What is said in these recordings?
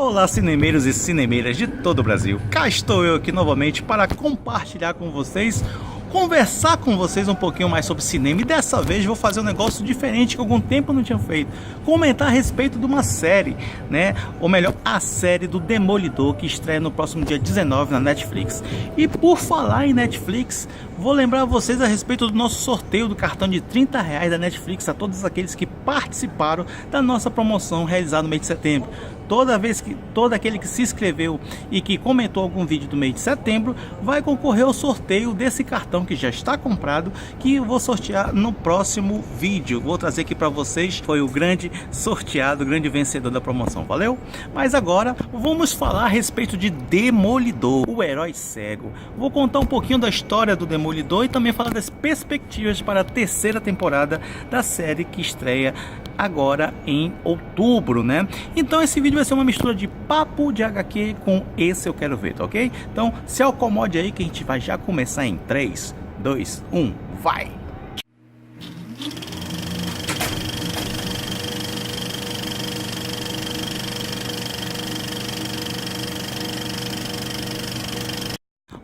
Olá, cinemeiros e cinemeiras de todo o Brasil. Cá estou eu aqui novamente para compartilhar com vocês, conversar com vocês um pouquinho mais sobre cinema. E dessa vez vou fazer um negócio diferente que há algum tempo eu não tinha feito. Comentar a respeito de uma série, né? Ou melhor, a série do Demolidor, que estreia no próximo dia 19 na Netflix. E por falar em Netflix, vou lembrar vocês a respeito do nosso sorteio do cartão de R$30 da Netflix a todos aqueles que participaram da nossa promoção realizada no mês de setembro. Todo aquele que se inscreveu e que comentou algum vídeo do mês de setembro vai concorrer ao sorteio desse cartão que já está comprado, que eu vou sortear no próximo vídeo. Vou trazer aqui para vocês, foi o grande sorteado, o grande vencedor da promoção, valeu? Mas agora vamos falar a respeito de Demolidor, o herói cego. Vou contar um pouquinho da história do Demolidor e também falar das perspectivas para a terceira temporada da série que estreia agora em outubro, né? Então esse vídeo vai ser uma mistura de papo de HQ com esse eu quero ver, tá ok? Então se acomode aí que a gente vai já começar em 3, 2, 1, vai!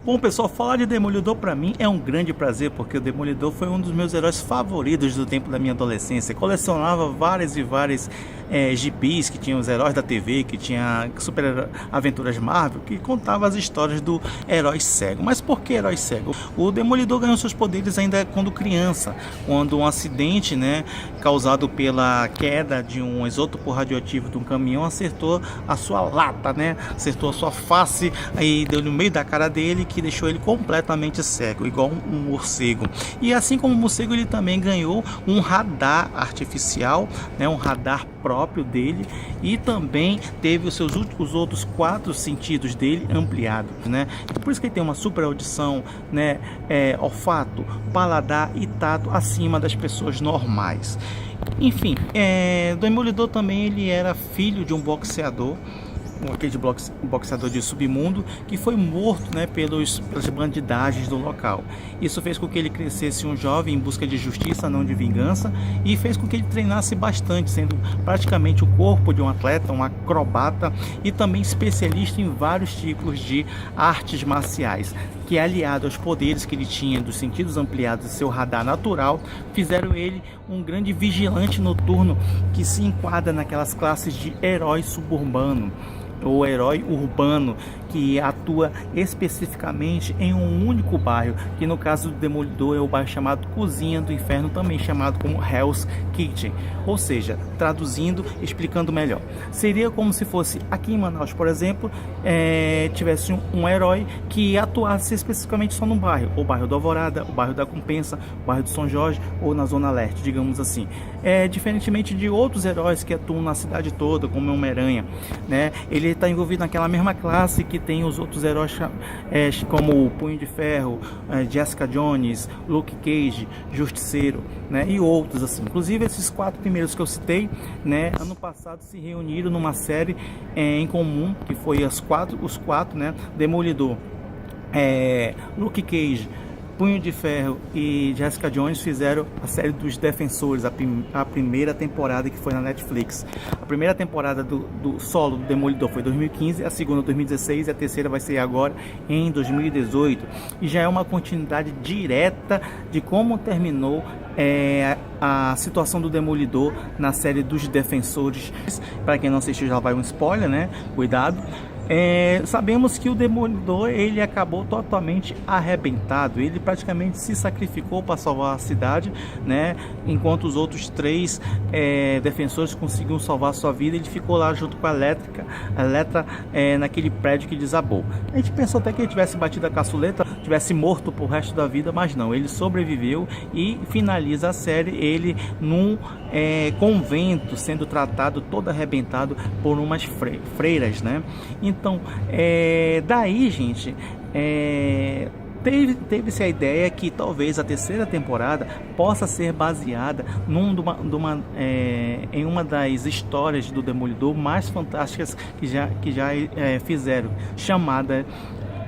Bom pessoal, falar de Demolidor para mim é um grande prazer, porque o Demolidor foi um dos meus heróis favoritos do tempo da minha adolescência. Colecionava várias gibis que tinham os heróis da TV, que tinha Super Aventuras Marvel, que contava as histórias do herói cego. Mas por que herói cego? O Demolidor ganhou seus poderes ainda quando criança, quando um acidente, né, causado pela queda de um isótopo radioativo de um caminhão acertou a sua lata, né, acertou a sua face, aí deu no meio da cara dele, que deixou ele completamente cego, igual um morcego. E assim como o morcego, ele também ganhou um radar artificial, né, um radar próprio dele, e também teve os outros 4 sentidos dele ampliados, né? Por isso que ele tem uma super audição, né, olfato, paladar e tato acima das pessoas normais. Enfim, o Demolidor também ele era filho de um boxeador, aquele boxeador de submundo, que foi morto, né, pelas bandidagens do local. Isso fez com que ele crescesse um jovem em busca de justiça, não de vingança, e fez com que ele treinasse bastante, sendo praticamente o corpo de um atleta, um acrobata e também especialista em vários tipos de artes marciais, que aliado aos poderes que ele tinha dos sentidos ampliados e seu radar natural, fizeram ele um grande vigilante noturno que se enquadra naquelas classes de herói suburbano ou herói urbano, que atua especificamente em um único bairro, que no caso do Demolidor é o bairro chamado Cozinha do Inferno, também chamado como Hell's Kitchen. Ou seja, traduzindo, explicando melhor, seria como se fosse aqui em Manaus, por exemplo, tivesse um herói que atuasse especificamente só no bairro, o bairro do Alvorada, o bairro da Compensa, o bairro de São Jorge ou na Zona Leste, digamos assim. Diferentemente de outros heróis que atuam na cidade toda, como o Homem-Aranha, né? Ele está envolvido naquela mesma classe que tem os outros heróis, como o Punho de Ferro, Jessica Jones, Luke Cage, Justiceiro, né, e outros assim. Inclusive esses 4 primeiros que eu citei, né, ano passado se reuniram numa série em comum, que foi os quatro, né, Demolidor, Luke Cage, Punho de Ferro e Jessica Jones fizeram a série dos Defensores, a primeira temporada, que foi na Netflix. A primeira temporada do solo do Demolidor foi em 2015, a segunda 2016 e a terceira vai ser agora em 2018. E já é uma continuidade direta de como terminou a situação do Demolidor na série dos Defensores. Para quem não assistiu, já vai um spoiler, né? Cuidado. Sabemos que o Demolidor ele acabou totalmente arrebentado, ele praticamente se sacrificou para salvar a cidade, né? Enquanto os outros 3 defensores conseguiram salvar a sua vida, ele ficou lá junto com a Elektra naquele prédio que desabou. A gente pensou até que ele tivesse batido a caçuleta, tivesse morto pro resto da vida, mas não, ele sobreviveu e finaliza a série ele num convento, sendo tratado todo arrebentado por umas freiras, né? Então, daí, gente, teve-se a ideia que talvez a terceira temporada possa ser baseada em uma das histórias do Demolidor mais fantásticas que já fizeram, chamada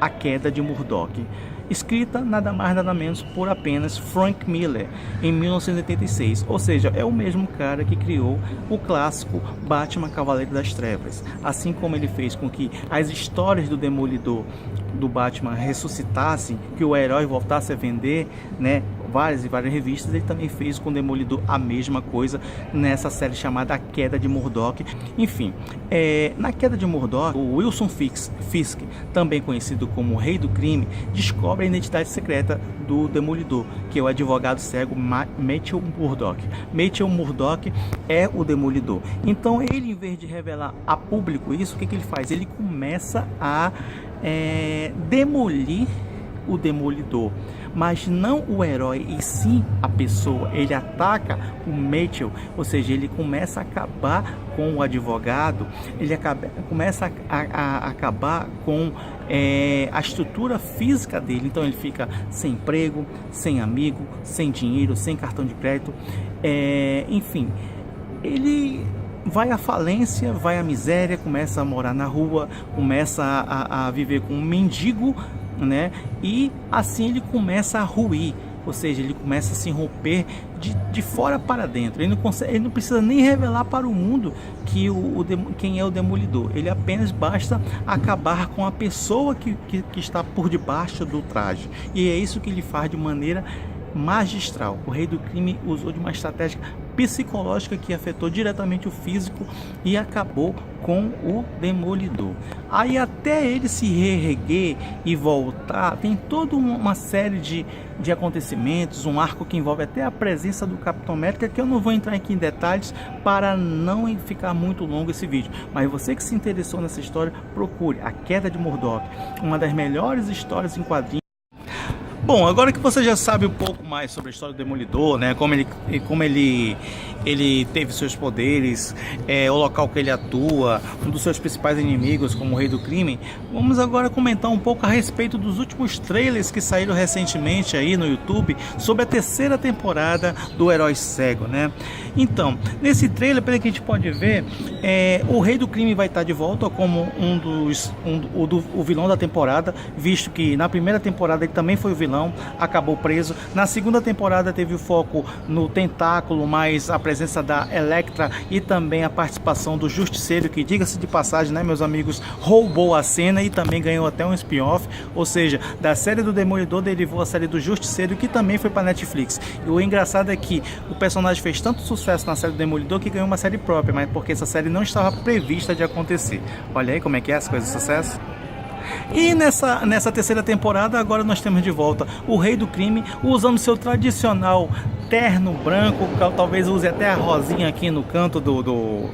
A Queda de Murdock. escrita nada mais nada menos por apenas Frank Miller em 1986, ou seja, é o mesmo cara que criou o clássico Batman Cavaleiro das Trevas, assim como ele fez com que as histórias do Demolidor do Batman ressuscitassem, que o herói voltasse a vender, né, várias e várias revistas. Ele também fez com o Demolidor a mesma coisa nessa série chamada A Queda de Murdoch. Enfim, na Queda de Murdoch, o Wilson Fisk, também conhecido como o Rei do Crime, descobre a identidade secreta do Demolidor, que é o advogado cego Matthew Murdock. Matthew Murdock é o Demolidor. Então ele, em vez de revelar a público isso, o que ele faz? Ele começa a demolir o Demolidor, mas não o herói e sim a pessoa. Ele ataca o Matthew, ou seja, ele começa a acabar com o advogado, começa a acabar com a estrutura física dele. Então ele fica sem emprego, sem amigo, sem dinheiro, sem cartão de crédito, enfim, ele vai à falência, vai à miséria, começa a morar na rua, começa a viver com um mendigo, né? E assim ele começa a ruir, ou seja, ele começa a se romper de fora para dentro. Ele não precisa nem revelar para o mundo que quem é o Demolidor. Ele apenas basta acabar com a pessoa que está por debaixo do traje. E é isso que ele faz de maneira magistral. O Rei do Crime usou de uma estratégia psicológica que afetou diretamente o físico e acabou com o Demolidor. Aí até ele se reerguer e voltar, tem toda uma série de acontecimentos, um arco que envolve até a presença do Capitão América, que eu não vou entrar aqui em detalhes para não ficar muito longo esse vídeo. Mas você que se interessou nessa história, procure A Queda de Murdoch, uma das melhores histórias em quadrinhos. Bom, agora que você já sabe um pouco mais sobre a história do Demolidor, né, como ele teve seus poderes, o local que ele atua, um dos seus principais inimigos como o Rei do Crime, vamos agora comentar um pouco a respeito dos últimos trailers que saíram recentemente aí no YouTube sobre a terceira temporada do Herói Cego, né? Então, nesse trailer, pelo que a gente pode ver, o Rei do Crime vai estar de volta como o vilão da temporada, visto que na primeira temporada ele também foi o vilão, acabou preso. Na segunda temporada teve o foco no Tentáculo, mas a presença da Elektra e também a participação do Justiceiro, que, diga-se de passagem, né, meus amigos, roubou a cena e também ganhou até um spin-off, ou seja, da série do Demolidor derivou a série do Justiceiro, que também foi para Netflix. E o engraçado é que o personagem fez tanto sucesso na série do Demolidor que ganhou uma série própria, mas porque essa série não estava prevista de acontecer. Olha aí como é que é as coisas de sucesso. E nessa terceira temporada agora nós temos de volta o Rei do Crime usando seu tradicional terno branco, talvez use até a rosinha aqui no canto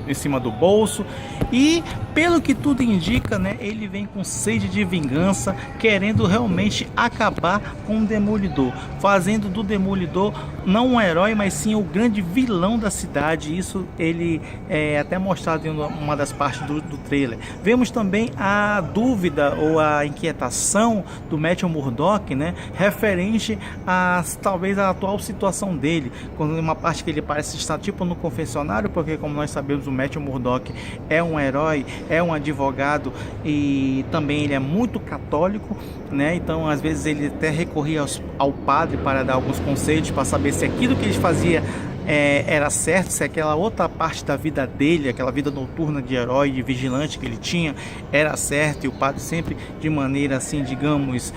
em cima do bolso, e pelo que tudo indica, né, ele vem com sede de vingança, querendo realmente acabar com o Demolidor, fazendo do Demolidor não um herói, mas sim o grande vilão da cidade. Isso ele é até mostrado em uma das partes do trailer. Vemos também a dúvida ou a inquietação do Matthew Murdock, né, referente a talvez a atual situação dele, quando uma parte que ele parece estar tipo no confessionário, porque como nós sabemos, o Matthew Murdock é um herói, é um advogado e também ele é muito católico, né? Então às vezes ele até recorria ao padre para dar alguns conselhos, para saber se aquilo que ele fazia era certo, se aquela outra parte da vida dele, aquela vida noturna de herói, de vigilante que ele tinha, era certo. E o padre sempre, de maneira assim, digamos,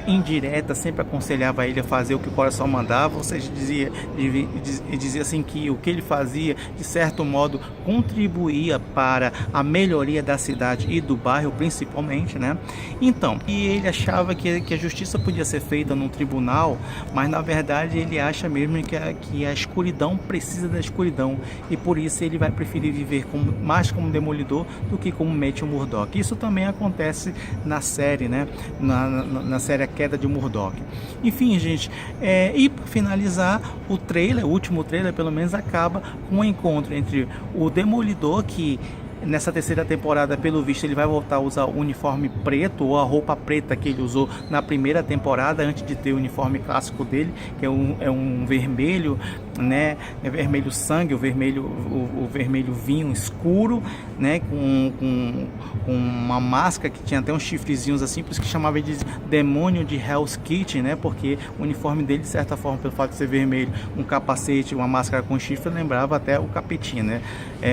indireta, sempre aconselhava ele a fazer o que o coração mandava, ou seja, dizia assim que o que ele fazia, de certo modo, contribuía para a melhoria da cidade e do bairro, principalmente, né? Então, e ele achava que a justiça podia ser feita num tribunal, mas na verdade ele acha mesmo que a escuridão precisa da escuridão, e por isso ele vai preferir viver mais como Demolidor do que como Matthew Murdock. Isso também acontece na série, né? Na série A Queda de Murdoch. Enfim, gente, e para finalizar, o último trailer pelo menos, acaba com um encontro entre o Demolidor, que Nessa terceira temporada, pelo visto, ele vai voltar a usar o uniforme preto, ou a roupa preta que ele usou na primeira temporada, antes de ter o uniforme clássico dele, que é um vermelho, né? É vermelho sangue, o vermelho vinho escuro, né? Com uma máscara que tinha até uns chifrezinhos assim, por isso que chamava de demônio de Hell's Kitchen, né? Porque o uniforme dele, de certa forma, pelo fato de ser vermelho, um capacete, uma máscara com chifre, lembrava até o Capetinha, né?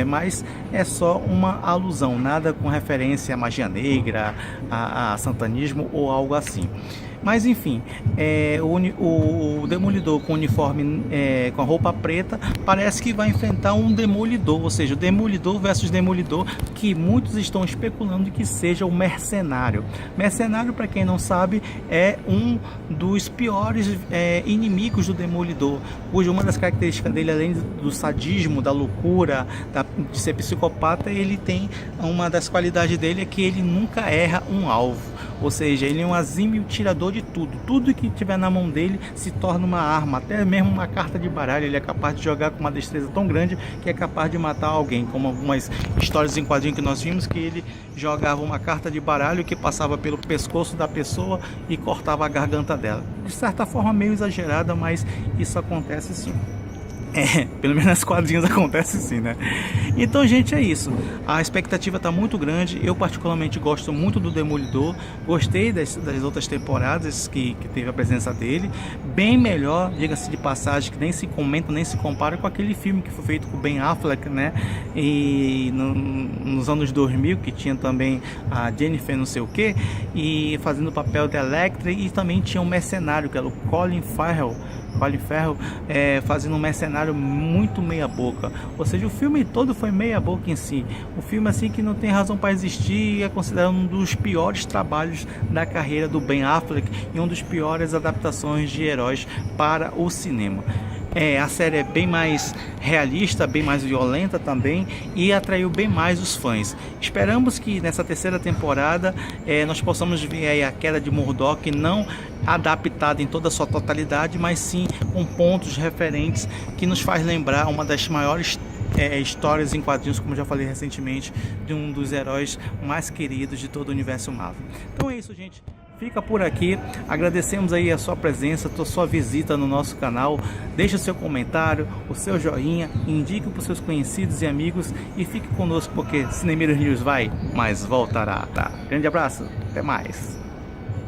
Mas é só uma alusão, nada com referência à magia negra, a satanismo ou algo assim. Mas enfim, o Demolidor com o uniforme, com a roupa preta, parece que vai enfrentar um Demolidor, ou seja, o Demolidor versus Demolidor, que muitos estão especulando que seja o Mercenário. Mercenário, para quem não sabe, é um dos piores inimigos do Demolidor, cuja uma das características dele, além do sadismo, da loucura, de ser psicopata, ele tem uma das qualidades dele é que ele nunca erra um alvo. Ou seja, ele é um exímio tirador de tudo que tiver na mão dele se torna uma arma, até mesmo uma carta de baralho ele é capaz de jogar com uma destreza tão grande que é capaz de matar alguém, como algumas histórias em quadrinho que nós vimos, que ele jogava uma carta de baralho que passava pelo pescoço da pessoa e cortava a garganta dela. De certa forma meio exagerada, mas isso acontece sim. Pelo menos nas quadrinhos acontece sim, né? Então, gente, é isso. A expectativa está muito grande. Eu particularmente gosto muito do Demolidor. Gostei das outras temporadas que teve a presença dele. Bem melhor, diga-se de passagem, que nem se comenta, nem se compara com aquele filme que foi feito com Ben Affleck, né? E nos anos 2000, que tinha também a Jennifer não sei o que, e fazendo o papel de Electra, e também tinha um mercenário, que era o Colin Farrell, fazendo um mercenário muito meia boca. Ou seja, o filme todo foi meia boca em si. Um filme assim que não tem razão para existir e é considerado um dos piores trabalhos da carreira do Ben Affleck e um dos piores adaptações de heróis para o cinema. A série é bem mais realista, bem mais violenta também, e atraiu bem mais os fãs. Esperamos que nessa terceira temporada nós possamos ver aí a queda de Murdock, não adaptada em toda a sua totalidade, mas sim com pontos referentes que nos faz lembrar uma das maiores histórias em quadrinhos, como já falei recentemente, de um dos heróis mais queridos de todo o universo Marvel. Então é isso, gente. Fica por aqui, agradecemos aí a sua presença, a sua visita no nosso canal. Deixe o seu comentário, o seu joinha, indique para os seus conhecidos e amigos e fique conosco porque Cinemeiros News vai, mas voltará. Grande abraço, até mais.